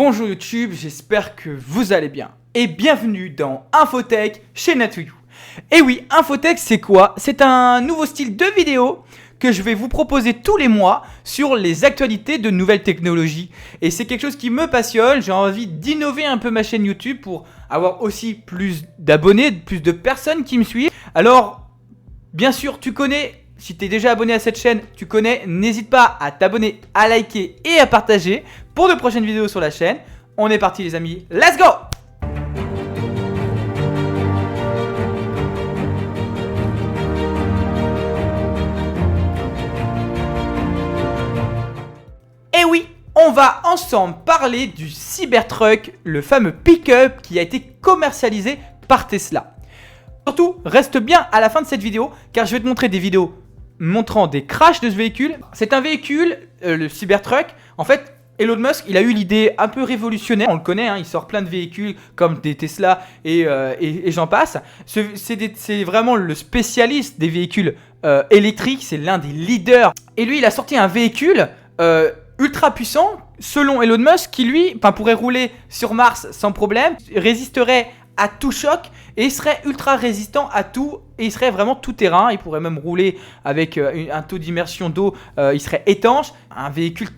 Bonjour YouTube, j'espère que vous allez bien et bienvenue dans Infotech chez Natouyou. Et oui, Infotech c'est quoi? C'est un nouveau style de vidéo que je vais vous proposer tous les mois sur les actualités de nouvelles technologies. Et c'est quelque chose qui me passionne, j'ai envie d'innover un peu ma chaîne YouTube pour avoir aussi plus d'abonnés, plus de personnes qui me suivent. Alors, bien sûr, tu connais... Si tu es déjà abonné à cette chaîne, tu connais, n'hésite pas à t'abonner, à liker et à partager pour de prochaines vidéos sur la chaîne. On est parti les amis, let's go! Et oui, on va ensemble parler du Cybertruck, le fameux pick-up qui a été commercialisé par Tesla. Surtout, reste bien à la fin de cette vidéo car je vais te montrer des vidéos montrant des crashs de ce véhicule. C'est un véhicule, le Cybertruck. En fait, Elon Musk, il a eu l'idée un peu révolutionnaire. On le connaît, hein, il sort plein de véhicules comme des Tesla et j'en passe. C'est vraiment le spécialiste des véhicules électriques. C'est l'un des leaders. Et lui, il a sorti un véhicule ultra puissant, selon Elon Musk, qui lui pourrait rouler sur Mars sans problème, résisterait à tout choc et il serait ultra résistant à tout et il serait vraiment tout terrain. Il pourrait même rouler avec un taux d'immersion d'eau, il serait étanche, un véhicule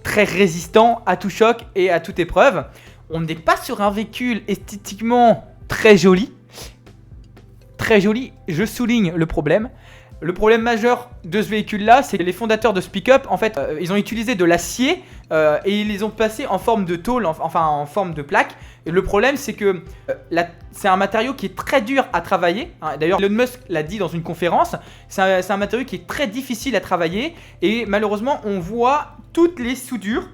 très résistant à tout choc et à toute épreuve. On n'est pas sur un véhicule esthétiquement très joli, je souligne le problème. Le problème majeur de ce véhicule-là, c'est que les fondateurs de ce pick-up, en fait, ils ont utilisé de l'acier et ils les ont passés en forme de tôle, en forme de plaque. Et le problème, c'est que c'est un matériau qui est très dur à travailler. D'ailleurs, Elon Musk l'a dit dans une conférence, c'est un matériau qui est très difficile à travailler. Et malheureusement, on voit toutes les soudures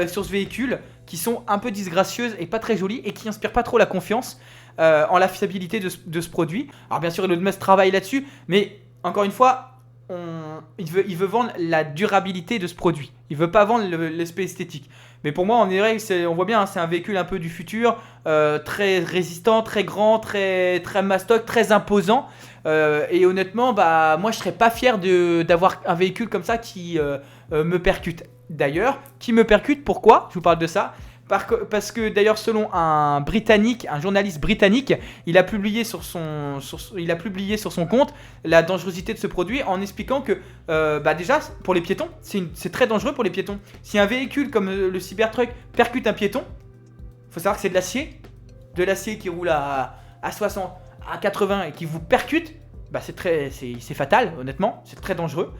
sur ce véhicule qui sont un peu disgracieuses et pas très jolies et qui n'inspirent pas trop la confiance en la fiabilité de ce produit. Alors bien sûr, Elon Musk travaille là-dessus, mais... Encore une fois, il veut vendre la durabilité de ce produit. Il ne veut pas vendre l'aspect esthétique. Mais pour moi, on voit bien, c'est un véhicule un peu du futur, très résistant, très grand, très mastoc, très imposant. Et honnêtement, moi, je ne serais pas fier d'avoir un véhicule comme ça qui me percute. D'ailleurs, qui me percute, pourquoi? Je vous parle de ça. Parce que d'ailleurs selon un journaliste britannique, il a publié sur son compte la dangerosité de ce produit en expliquant que déjà pour les piétons, c'est très dangereux pour les piétons. Si un véhicule comme le Cybertruck percute un piéton, il faut savoir que c'est de l'acier qui roule à 60, à 80 et qui vous percute, c'est fatal honnêtement, c'est très dangereux.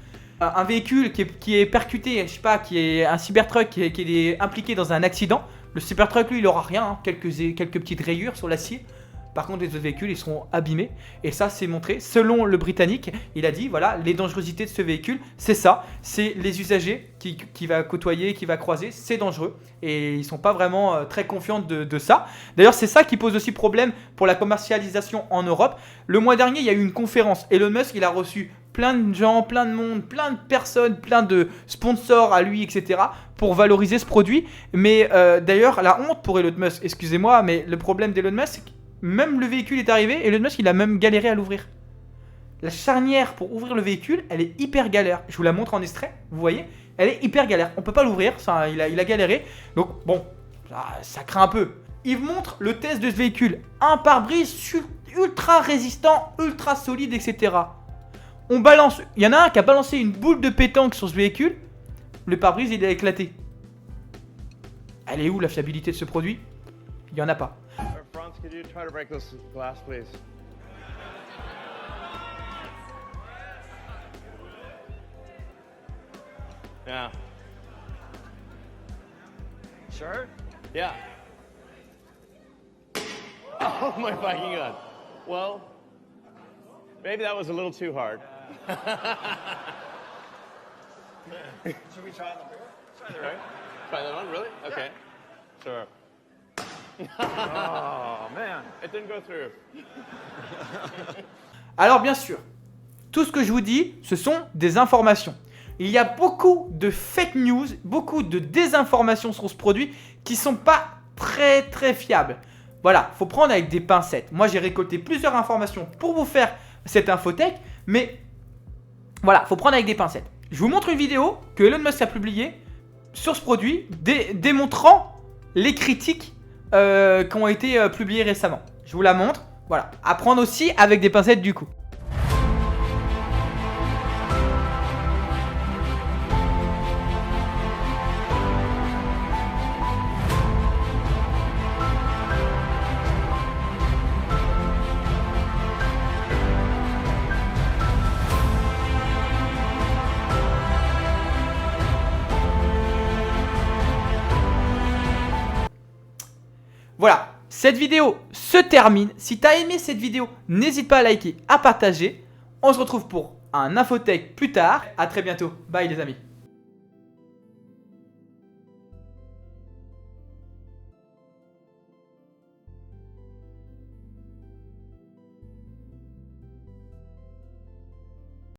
Un véhicule qui est percuté, je sais pas, qui est un Cybertruck qui est impliqué dans un accident, le Cybertruck lui il aura rien, hein, quelques petites rayures sur l'acier. Par contre les autres véhicules ils seront abîmés et ça c'est montré. Selon le Britannique, il a dit voilà les dangerosités de ce véhicule, c'est ça, c'est les usagers qui va côtoyer, qui va croiser, c'est dangereux et ils sont pas vraiment très confiants de ça. D'ailleurs c'est ça qui pose aussi problème pour la commercialisation en Europe. Le mois dernier il y a eu une conférence, Elon Musk il a reçu plein de gens, plein de monde, plein de personnes, plein de sponsors à lui, etc. pour valoriser ce produit. Mais d'ailleurs, la honte pour Elon Musk, excusez-moi, mais le problème d'Elon Musk, c'est que même le véhicule est arrivé, Elon Musk, il a même galéré à l'ouvrir. La charnière pour ouvrir le véhicule, elle est hyper galère. Je vous la montre en extrait, vous voyez, elle est hyper galère. On peut pas l'ouvrir, il a galéré. Donc bon, ça craint un peu. Il montre le test de ce véhicule. Un pare-brise ultra résistant, ultra solide, etc. On balance, il y en a un qui a balancé une boule de pétanque sur ce véhicule, le pare-brise il a éclaté. Elle est où la fiabilité de ce produit? Il n'y en a pas. Franz, could you try to break this glass, please? Yeah. Sure? Yeah. Oh my fucking god. Well, maybe that was a little too hard. Should we try the beer? Try the right. Try that one, really? Okay. Sure. Oh man, It didn't go through. Alors bien sûr, tout ce que je vous dis, ce sont des informations. Il y a beaucoup de fake news, beaucoup de désinformations sur ce produit qui sont pas très fiables. Voilà, faut prendre avec des pincettes. Moi j'ai récolté plusieurs informations pour vous faire cette infotech, mais voilà, faut prendre avec des pincettes. Je vous montre une vidéo que Elon Musk a publiée sur ce produit, démontrant les critiques qui ont été publiées récemment. Je vous la montre. Voilà, à prendre aussi avec des pincettes du coup. Voilà, cette vidéo se termine. Si tu as aimé cette vidéo, n'hésite pas à liker, à partager. On se retrouve pour un Infotech plus tard. A très bientôt. Bye les amis.